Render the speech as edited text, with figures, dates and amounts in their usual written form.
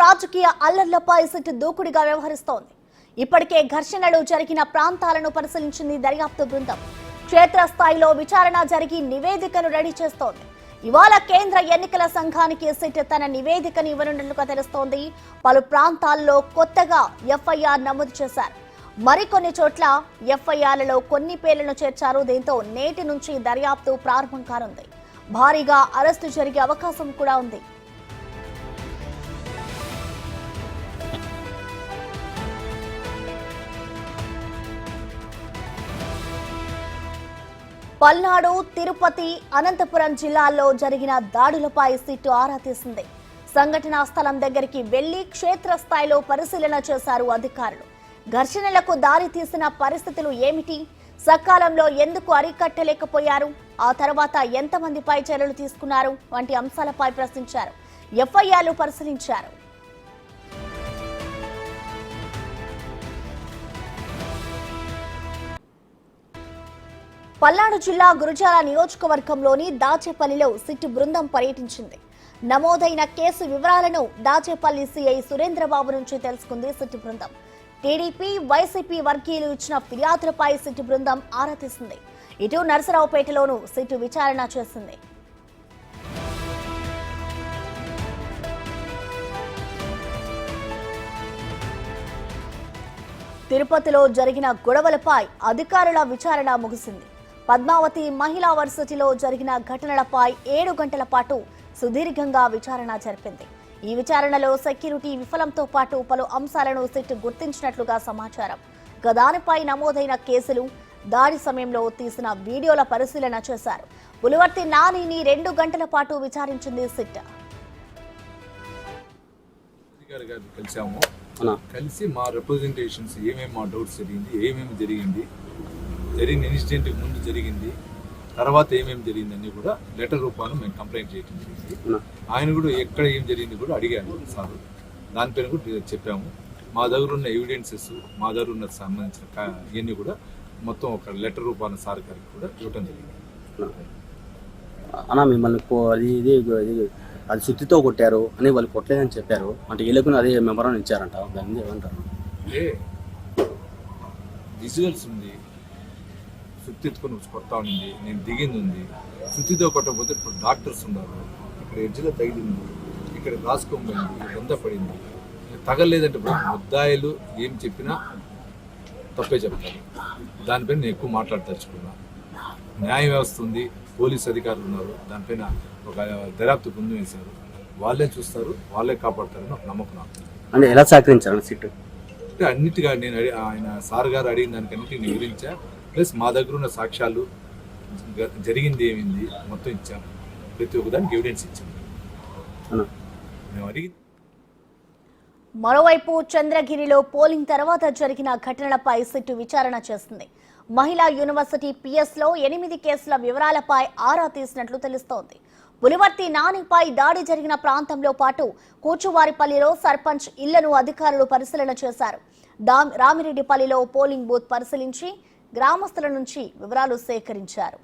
రాజకీయ అల్లర్లపై సిట్ దూకుడుగా వ్యవహరిస్తోంది. ఇప్పటికే ఘర్షణలు జరిగిన ప్రాంతాలను పరిశీలించింది దర్యాప్తు బృందం. క్షేత్రస్థాయిలో విచారణ జరిగి నివేదికను రెడీ చేస్తోంది. ఇవాళ కేంద్ర ఎన్నికల సంఘానికి సిట్ తన నివేదికను ఇవ్వనున్నట్లుగా తెలుస్తోంది. పలు ప్రాంతాల్లో కొత్తగా ఎఫ్ఐఆర్ నమోదు చేశారు. మరికొన్ని చోట్ల ఎఫ్ఐఆర్లలో కొన్ని పేర్లను చేర్చారు. దీంతో నేటి నుంచి దర్యాప్తు ప్రారంభం కానుంది. భారీగా అరెస్టు జరిగే అవకాశం కూడా ఉంది. పల్నాడు, తిరుపతి, అనంతపురం జిల్లాల్లో జరిగిన దాడులపై సిట్ ఆరా తీసింది. సంఘటనా స్థలం దగ్గరికి వెళ్లి క్షేత్రస్థాయిలో పరిశీలన చేశారు అధికారులు. ఘర్షణలకు దారి తీసిన పరిస్థితులు ఏమిటి, సకాలంలో ఎందుకు అరికట్టలేకపోయారు, ఆ తర్వాత ఎంతమందిపై చర్యలు తీసుకున్నారు వంటి అంశాలపై ప్రశ్నించారు. ఎఫ్ఐఆర్లు పరిశీలించారు. పల్నాడు జిల్లా గురజాల నియోజకవర్గంలోని దాచేపల్లిలో సిట్ బృందం పర్యటించింది. నమోదైన కేసు వివరాలను దాచేపల్లి సిఐ సురేంద్రబాబు నుంచి తెలుసుకుంది సిట్ బృందం. టీడీపీ, వైసీపీ వర్గీయులు ఇచ్చిన ఫిర్యాదులపై సిట్ బృందం ఆరా తీసింది. ఇటు నరసరావుపేటలోనూ సిట్ విచారణ చేసింది. తిరుపతిలో జరిగిన గొడవలపై అధికారుల విచారణ ముగిసింది. పద్మావతి మహిళా వర్సిటీలో జరిగిన ఘటనలపై 7 గంటల పాటు సుదీర్ఘంగా విచారణ జరిపింది. ఈ విచారణలో సెక్యూరిటీ విఫలంతో పాటు పలు అంశాలను సిట్ గుర్తించినట్లుగా సమాచారం. దానిపై నమోదైన కేసులు, దాడి సమయంలో తీసిన వీడియోల పరిశీలన చేశారు. పులివర్తి నానిని 2 గంటల పాటు విచారించింది సిట్. కలిసి మా రిప్రజెంటేషన్స్ ఏమేమి మా డౌట్స్ ఏమేమి జరిగిన ఇన్సిడెంట్ ముందు జరిగింది, తర్వాత ఏమేమి జరిగిందని కూడా లెటర్ రూపాన్ని మేము కంప్లైంట్ చేయడం జరిగింది. ఆయన కూడా ఎక్కడ ఏం జరిగింది కూడా అడిగాను సార్. దానిపైన కూడా చెప్పాము. మా దగ్గర ఉన్న ఎవిడెన్సెస్, మా దగ్గర ఉన్న సంబంధించిన ఇవన్నీ కూడా మొత్తం ఒక లెటర్ రూపాన్ని సార్ గారికి కూడా ఇవ్వడం జరిగింది. అన్న మిమ్మల్ని అది సుత్తితో కొట్టారు అని వాళ్ళు కొట్టలేదని చెప్పారు. అంటే వీళ్ళకు అదే మెమరాన్ ఇచ్చారంట. దాన్ని ఏమంటారు? అంటే విజువల్స్ ఉంది, సుత్తి ఎత్తుకొని కొడతా ఉండింది, నేను దిగింది ఉంది. సుత్తితో కొట్టకపోతే ఇప్పుడు డాక్టర్స్ ఉన్నారు, ఇక్కడ ఎడ్జ్లో తగిలింది, ఇక్కడ రాసుకోబడింది, ఇదంతా పడింది. తగలేదంటే ముద్దాయిలు ఏం చెప్పినా తప్పే చెప్తారు. దానిపైన నేను ఎక్కువ మాట్లాడదలుచుకున్నా. న్యాయ వ్యవస్థ ఉంది, పోలీస్ అధికారులు ఉన్నారు, దానిపైన ఒక దర్యాప్తు బృందం వేశారు. వాళ్ళే చూస్తారు, వాళ్ళే కాపాడతారని ఒక నమ్మకం నాకు. అంటే ఎలా సహకరించారు సిట్? అంటే అన్నిటిగా నేను ఆయన సార్ గారు అడిగిన దానికి అన్నిటిని నేను వివరించా. ప్లస్ మా దగ్గర ఉన్న సాక్ష్యాలు, జరిగింది ఏమింది మొత్తం ఇచ్చాము. ప్రతి ఒక్కదానికి ఎవిడెన్స్ ఇచ్చాము మేము అడిగింది. మరోవైపు చంద్రగిరిలో పోలింగ్ తర్వాత జరిగిన ఘటనలపై సిట్ విచారణ చేస్తుంది. మహిళా యూనివర్సిటీ పిఎస్లో 8 కేసుల వివరాలపై ఆరా తీసినట్లు తెలుస్తోంది. పులివర్తి నానిపై దాడి జరిగిన ప్రాంతంలో పాటు కూచువారిపల్లిలో సర్పంచ్ ఇళ్లను అధికారులు పరిశీలన చేశారు. రామిరెడ్డిపల్లిలో పోలింగ్ బూత్ పరిశీలించి గ్రామస్తుల నుంచి వివరాలు సేకరించారు.